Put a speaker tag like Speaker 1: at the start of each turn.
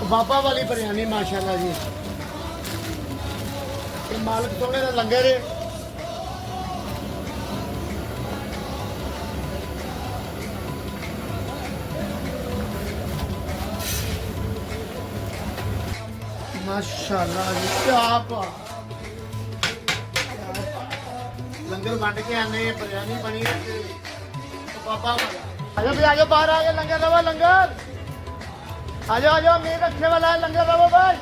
Speaker 1: बाबा वाली बिरयानी माशाल्लाह जी। ये मालिक सोने का लंगर है। माशाल्लाह जी क्या लंगर बंट के आने बिरयानी बनी है तो बाबा आजो भी आजो बाहर आ गए लंगर रवा लंगर आजो आजो मेरे रखे वाला है लंगर रवा भाई।